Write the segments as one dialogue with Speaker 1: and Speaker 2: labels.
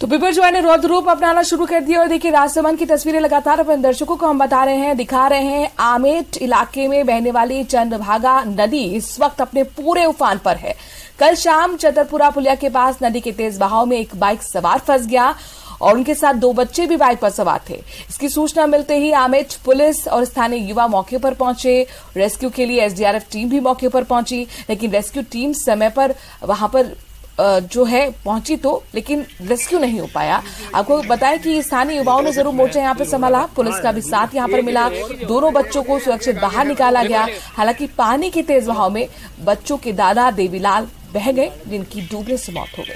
Speaker 1: बिपरजॉय ने रौद्र रूप अपनाना शुरू कर दिया और देखिए राजसमंद की तस्वीरें लगातार अपने दर्शकों को हम बता रहे हैं, दिखा रहे हैं। आमेट इलाके में बहने वाली चंद्रभागा नदी इस वक्त अपने पूरे उफान पर है। कल शाम चतरपुरा पुलिया के पास नदी के तेज बहाव में एक बाइक सवार फंस गया और उनके साथ 2 बच्चे भी बाइक पर सवार थे। इसकी सूचना मिलते ही आमेट पुलिस और स्थानीय युवा मौके पर पहुंचे। रेस्क्यू के लिए एसडीआरएफ टीम भी मौके पर पहुंची, लेकिन रेस्क्यू टीम समय पर वहां पर जो है पहुंची तो, लेकिन रेस्क्यू नहीं हो पाया। आपको बताएं कि स्थानीय युवाओं ने जरूर मोर्चा यहां पर संभाला, पुलिस का भी साथ यहां पर मिला। दोनों बच्चों को सुरक्षित बाहर निकाला गया। हालांकि पानी के तेज बहाव में बच्चों के दादा देवीलाल बह गए, जिनकी डूबने से मौत हो गई।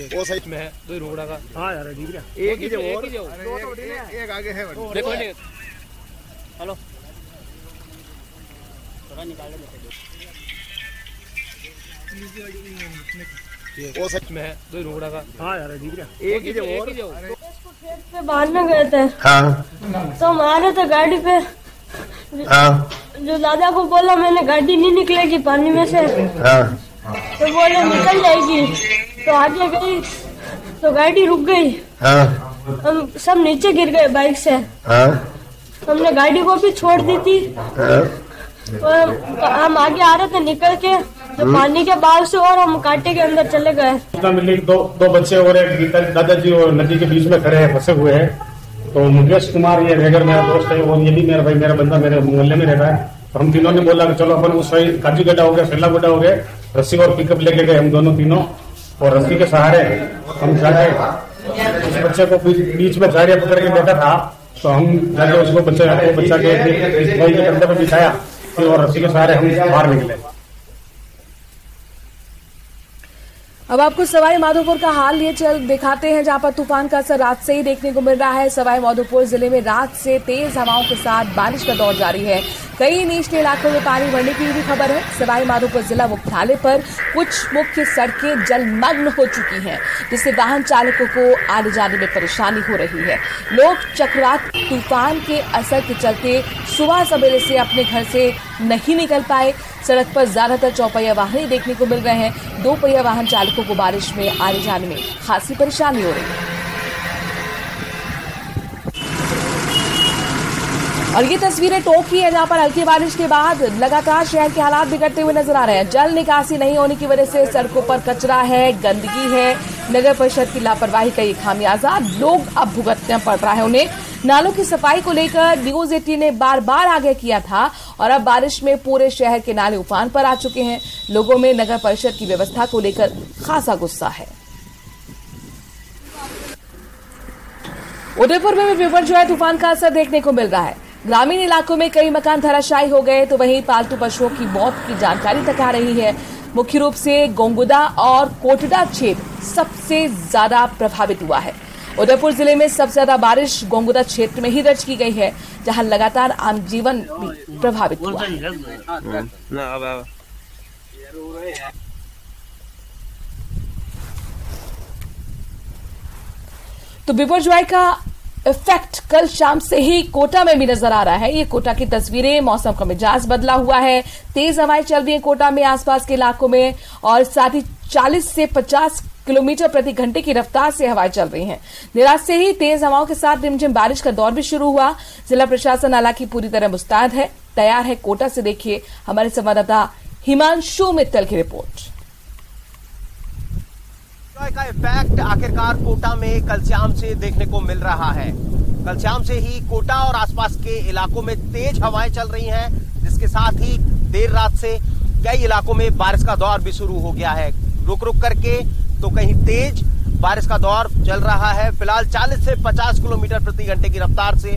Speaker 2: वो साइड में है दो रोड़ा का। हाँ यार ठीक है, एक ही जो और एक आगे है। देखो हेलो थोड़ा निकाल दे। वो साइड में है दो रोड़ा का। हाँ यार ठीक है, एक ही जो और
Speaker 3: खेत पे बांधने गए थे। हाँ। तो हमारे तो गाड़ी पे जो दादा को बोला मैंने गाड़ी नहीं निकलेगी पानी में से। हाँ। तो बोले निकल जाएगी, तो आगे गई तो गाड़ी रुक गई। हाँ। हम सब नीचे गिर गए बाइक से। हाँ। हमने गाड़ी को भी छोड़ दी थी। हाँ। और हम आगे आ रहे थे निकल के, तो पानी के बहाव से और हम कांटे के अंदर चले गए।
Speaker 4: दो बच्चे और एक दादाजी और नदी के बीच में खड़े हैं, फंसे हुए हैं। तो मुकेश कुमार ये रेगर मेरा दोस्त है, और ये भी मेरा भाई, मेरा बंदा मेरे मोहल्ले में रहता है। तो हम तीनों ने बोला कि चलो अपन उस साइड काजू गड्ढा हो गया, सेला गड्ढा हो गया, रस्सी और पिकअप लेके गए हम दोनों तीनों, और रस्सी के सहारे हम जाके उस बच्चे को बीच में झाड़िया पकड़ के बैठा था, तो हम जाके उसको बच्चा के कंधे पर बिठाया और रस्सी के सहारे हम बाहर निकले।
Speaker 1: अब आपको सवाई माधोपुर का हाल ये दिखाते हैं, जहां पर तूफान का असर रात से ही देखने को मिल रहा है। सवाई माधोपुर जिले में रात से तेज हवाओं के साथ बारिश का दौर जारी है। कई निचले इलाकों में पानी बढ़ने की भी खबर है। सवाई माधोपुर जिला मुख्यालय पर कुछ मुख्य सड़कें जलमग्न हो चुकी हैं, जिससे वाहन चालकों को आने जाने में परेशानी हो रही है। लोग चक्रवात तूफान के असर के चलते सुबह सवेरे से अपने घर से नहीं निकल पाए। सड़क पर ज्यादातर चौपहिया वाहन ही देखने को मिल रहे हैं। 2 पहिया वाहन चालकों को बारिश में आने जाने में खासी परेशानी हो रही है। और ये तस्वीरें टोंक की है, जहां पर हल्की बारिश के बाद लगातार शहर के हालात बिगड़ते हुए नजर आ रहे हैं। जल निकासी नहीं होने की वजह से सड़कों पर कचरा है, गंदगी है। नगर परिषद की लापरवाही का ये खामियाजा लोग अब भुगतना पड़ रहा है उन्हें। नालों की सफाई को लेकर न्यूज 18 ने बार बार आगाह किया था, और अब बारिश में पूरे शहर के नाले उफान पर आ चुके हैं। लोगों में नगर परिषद की व्यवस्था को लेकर खासा गुस्सा है। उदयपुर में भी बिपरजॉय तूफान का असर देखने को मिल रहा है। ग्रामीण इलाकों में कई मकान धराशायी हो गए, तो वहीं पालतू पशुओं की मौत की जानकारी तक आ रही है। मुख्य रूप से गोंगुदा और कोटड़ा क्षेत्र सबसे ज्यादा प्रभावित हुआ है। उदयपुर जिले में सबसे ज्यादा बारिश गोंगुदा क्षेत्र में ही दर्ज की गई है, जहां लगातार आम जीवन भी प्रभावित हुआ है। तो बिपरजॉय का इफेक्ट कल शाम से ही कोटा में भी नजर आ रहा है। ये कोटा की तस्वीरें, मौसम का मिजाज बदला हुआ है। तेज हवाएं चल रही है कोटा में, आसपास के इलाकों में, और साथ ही 40 से 50 किलोमीटर प्रति घंटे की रफ्तार से हवाएं चल रही हैं। देर से ही तेज हवाओं के साथ रिमझिम बारिश का दौर भी शुरू हुआ। जिला प्रशासन हालांकि पूरी तरह मुस्तैद है, तैयार है। कोटा से देखिए हमारे संवाददाता हिमांशु मित्तल की रिपोर्ट।
Speaker 5: का इफेक्ट आखिरकार कोटा में कल शाम से देखने को मिल रहा है। कल शाम से ही कोटा और आसपास के इलाकों में तेज हवाएं चल रही हैं, जिसके साथ ही देर रात से कई इलाकों में बारिश का दौर भी शुरू हो गया है। रुक रुक करके तो कहीं तेज बारिश का दौर चल रहा है। फिलहाल 40 से 50 किलोमीटर प्रति घंटे की रफ्तार से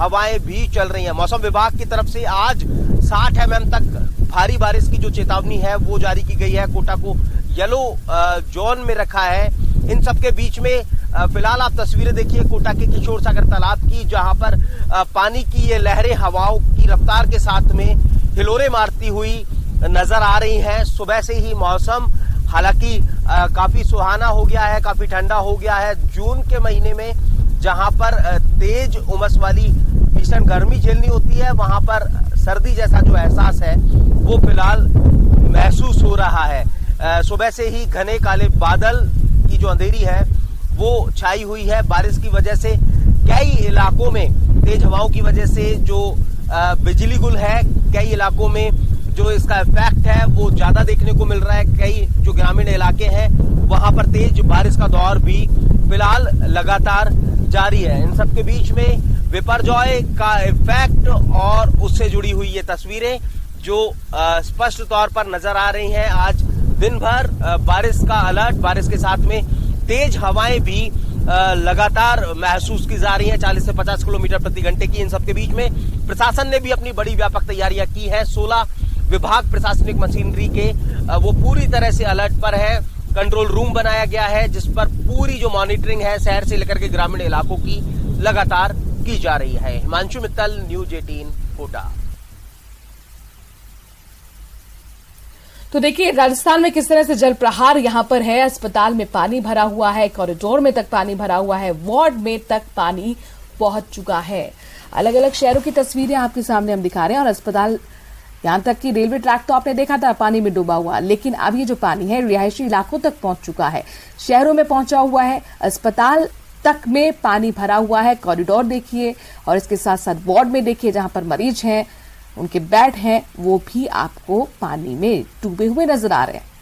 Speaker 5: हवाएं भी चल रही हैं। मौसम विभाग की तरफ से आज 60 mm तक भारी बारिश की जो चेतावनी है वो जारी की गई है। कोटा को येलो जोन में रखा है। इन सब के बीच में फिलहाल आप तस्वीरें देखिए कोटा के किशोर सागर तालाब की, जहां पर पानी की ये लहरें हवाओं की रफ्तार के साथ में हिलोरे मारती हुई नजर आ रही हैं। सुबह से ही मौसम हालांकि काफी सुहाना हो गया है, काफी ठंडा हो गया है। जून के महीने में जहां पर तेज उमस वाली भीषण गर्मी झेलनी होती है, वहां पर सर्दी जैसा जो एहसास है वो फिलहाल महसूस हो रहा है। सुबह से ही घने काले बादल की जो अंधेरी है वो छाई हुई है। बारिश की वजह से कई इलाकों में तेज हवाओं की वजह से जो बिजली गुल है, कई इलाकों में जो इसका इफेक्ट है वो ज्यादा देखने को मिल रहा है। कई जो ग्रामीण इलाके हैं वहां पर तेज बारिश का दौर भी फिलहाल लगातार जारी है। इन सबके बीच में विपर्जॉय का इफेक्ट और उससे जुड़ी हुई ये तस्वीरें जो स्पष्ट तौर पर नजर आ रही हैं। आज दिन भर बारिश का अलर्ट, बारिश के साथ में तेज हवाएं भी लगातार महसूस की जा रही हैं, 40 से 50 किलोमीटर प्रति घंटे की। इन सबके बीच में प्रशासन ने भी अपनी बड़ी व्यापक तैयारियां की है। 16 विभाग प्रशासनिक मशीनरी के वो पूरी तरह से अलर्ट पर है। कंट्रोल रूम बनाया गया है जिस पर पूरी जो मॉनिटरिंग है शहर से लेकर के ग्रामीण इलाकों की लगातार की जा रही है। हिमांशु मित्तल, न्यूज 18 कोटा।
Speaker 1: तो देखिए राजस्थान में किस तरह से जल प्रहार यहां पर है। अस्पताल में पानी भरा हुआ है, कॉरिडोर में तक पानी भरा हुआ है, वार्ड में तक पानी पहुंच चुका है। अलग अलग शहरों की तस्वीरें आपके सामने हम दिखा रहे हैं। और अस्पताल, यहां तक कि रेलवे ट्रैक तो आपने देखा था पानी में डूबा हुआ, लेकिन अब ये जो पानी है रिहायशी इलाकों तक पहुंच चुका है, शहरों में पहुंचा हुआ है, अस्पताल तक में पानी भरा हुआ है। कॉरिडोर देखिए और इसके साथ साथ वार्ड में देखिए जहां पर मरीज हैं, उनके बेड हैं, वो भी आपको पानी में डूबे हुए नजर आ रहे हैं।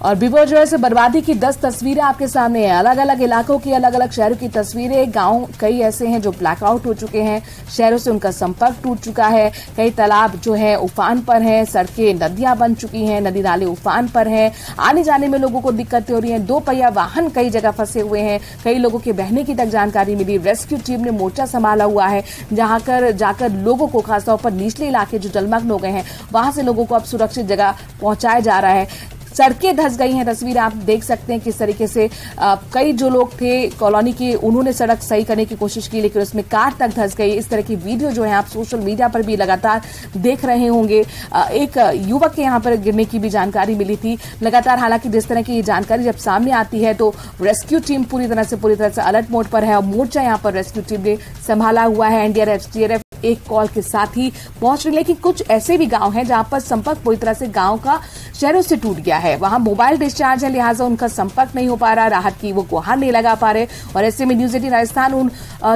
Speaker 1: और बिपरजॉय से बर्बादी की 10 तस्वीरें आपके सामने हैं। अलग अलग इलाकों की, अलग अलग शहरों की तस्वीरें। गांव कई ऐसे हैं जो ब्लैकआउट हो चुके हैं, शहरों से उनका संपर्क टूट चुका है। कई तालाब जो है उफान पर हैं, सड़कें नदियां बन चुकी हैं, नदी नाले उफान पर हैं। आने जाने में लोगों को दिक्कतें हो रही हैं। 2 पहिया वाहन कई जगह फंसे हुए हैं। कई लोगों के बहने की तक जानकारी मिली। रेस्क्यू टीम ने मोर्चा संभाला हुआ है, जहां जाकर लोगों को, खासतौर पर निचले इलाके जो जलमग्न हो गए हैं, वहां से लोगों को अब सुरक्षित जगह पहुंचाया जा रहा है। सड़कें धंस गई हैं। तस्वीर आप देख सकते हैं किस तरीके से कई जो लोग थे कॉलोनी के, उन्होंने सड़क सही करने की कोशिश की, लेकिन उसमें कार तक धंस गई। इस तरह की वीडियो जो है आप सोशल मीडिया पर भी लगातार देख रहे होंगे। एक युवक के यहां पर गिरने की भी जानकारी मिली थी। लगातार हालांकि जिस तरह की जानकारी जब सामने आती है तो रेस्क्यू टीम पूरी तरह से अलर्ट मोड पर है और मोर्चा यहां पर रेस्क्यू टीम ने संभाला हुआ है। एनडीआरएफ, एसडीआरएफ एक कॉल के साथ ही पहुंच रही, लेकिन कुछ ऐसे भी गांव हैं जहां पर संपर्क पूरी तरह से गांव का शहरों से टूट गया है। वहां मोबाइल डिस्चार्ज है, लिहाजा उनका संपर्क नहीं हो पा रहा, राहत की वो गुहार नहीं लगा पा रहे। और ऐसे में न्यूज 18 राजस्थान उन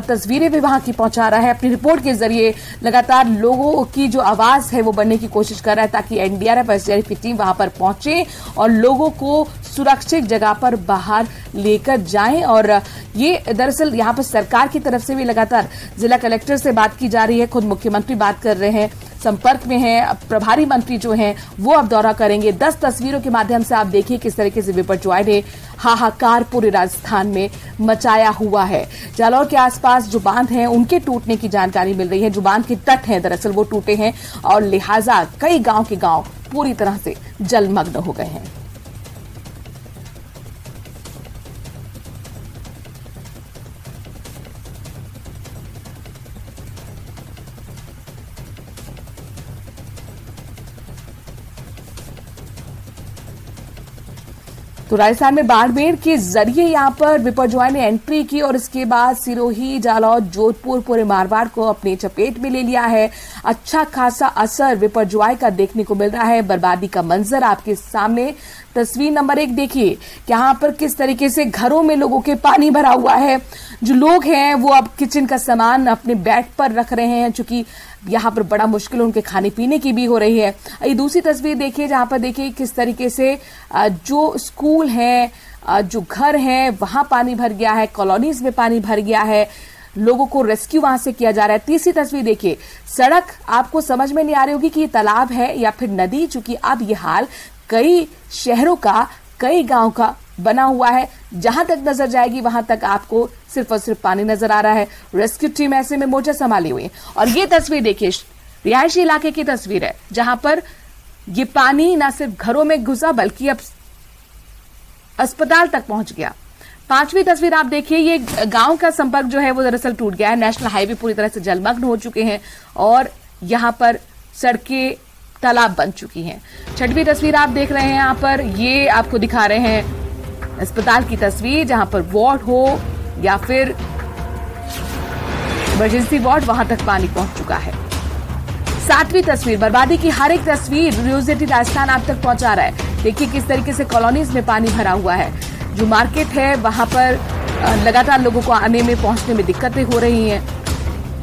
Speaker 1: तस्वीरें भी वहां की पहुंचा रहा है। अपनी रिपोर्ट के जरिए लगातार लोगों की जो आवाज है वो बनने की कोशिश कर रहा है, ताकि एनडीआरएफ, एसडीआरएफ की टीम वहां पर पहुंचे और लोगों को सुरक्षित जगह पर बाहर लेकर जाएं। और ये दरअसल यहां पर सरकार की तरफ से भी लगातार जिला कलेक्टर से बात की जा रही है, खुद मुख्यमंत्री बात कर रहे हैं, संपर्क में हैं, प्रभारी मंत्री जो हैं वो अब दौरा करेंगे। 10 तस्वीरों के माध्यम से आप देखिए किस तरीके से बिपरजॉय ने हाहाकार पूरे राजस्थान में मचाया हुआ है। जालौर के आसपास जो बांध हैं उनके टूटने की जानकारी मिल रही है। जो बांध के तट हैं दरअसल वो टूटे हैं और लिहाजा कई गांव के गांव पूरी तरह से जलमग्न हो गए हैं। तो राजस्थान में बाड़मेर के जरिए यहां पर बिपरजॉय ने एंट्री की और इसके बाद सिरोही, जालौर, जोधपुर, पूरे मारवाड़ को अपने चपेट में ले लिया है। अच्छा खासा असर बिपरजॉय का देखने को मिल रहा है। बर्बादी का मंजर आपके सामने। तस्वीर नंबर 1 देखिए, यहां पर किस तरीके से घरों में लोगों के पानी भरा हुआ है। जो लोग हैं वो अब किचन का सामान अपने बेड पर रख रहे हैं, चूंकि यहाँ पर बड़ा मुश्किल उनके खाने पीने की भी हो रही है। ये दूसरी तस्वीर देखिए जहां पर देखिए किस तरीके से जो स्कूल हैं, जो घर हैं, वहां पानी भर गया है, कॉलोनीज में पानी भर गया है, लोगों को रेस्क्यू वहां से किया जा रहा है। तीसरी तस्वीर देखिए, सड़क आपको समझ में नहीं आ रही होगी कि ये तालाब है या फिर नदी, चूंकि अब ये हाल कई शहरों का, कई गांव का बना हुआ है। जहां तक नजर जाएगी वहां तक आपको सिर्फ और सिर्फ पानी नजर आ रहा है। रेस्क्यू टीम ऐसे में मोर्चा संभाली हुई है। और ये तस्वीर देखिए, रिहायशी इलाके की तस्वीर है जहां पर ये पानी न सिर्फ घरों में घुसा बल्कि अब अस्पताल तक पहुंच गया। 5वीं तस्वीर आप देखिए, ये गांव का संपर्क जो है वो दरअसल टूट गया है। नेशनल हाईवे पूरी तरह से जलमग्न हो चुके हैं और यहां पर सड़कें तालाब बन चुकी हैं। छठवीं तस्वीर आप देख रहे हैं यहाँ पर, ये आपको दिखा रहे हैं अस्पताल की तस्वीर, जहां पर वार्ड हो या फिर इमरजेंसी वार्ड, वहां तक पानी पहुंच चुका है। 7वीं तस्वीर, बर्बादी की हर एक तस्वीर न्यूज 18 राजस्थान आप तक पहुंचा रहा है। देखिए किस तरीके से कॉलोनीज में पानी भरा हुआ है। जो मार्केट है वहां पर लगातार लोगों को आने में पहुंचने में दिक्कतें हो रही हैं।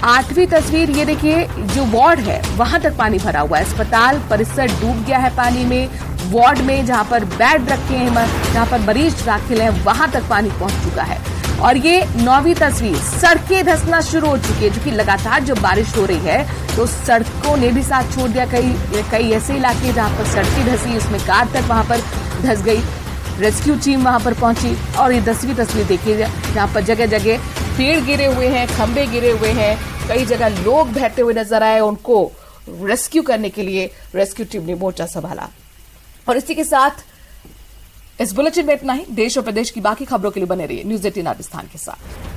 Speaker 1: 8वीं तस्वीर, ये देखिए जो वार्ड है वहां तक पानी भरा हुआ है। अस्पताल परिसर डूब गया है पानी में। वार्ड में जहां पर बेड रखे हैं, जहां पर मरीज दाखिल हैं, वहां तक पानी पहुंच चुका है। और ये 9वीं तस्वीर, सड़कें धंसना शुरू हो चुकी है, क्योंकि लगातार जब बारिश हो रही है तो सड़कों ने भी साथ छोड़ दिया। कई ऐसे इलाके जहां पर सड़कें धंसी, उसमें कार तक वहां पर धंस गई। रेस्क्यू टीम वहां पर पहुंची। और ये 10वीं तस्वीर देखिए, जहां पर जगह जगह पेड़ गिरे हुए हैं, खंभे गिरे हुए हैं, कई जगह लोग बहते हुए नजर आए। उनको रेस्क्यू करने के लिए रेस्क्यू टीम ने मोर्चा संभाला। और इसी के साथ इस बुलेटिन में इतना ही। देश और प्रदेश की बाकी खबरों के लिए बने रहिए न्यूज 18 राजस्थान के साथ।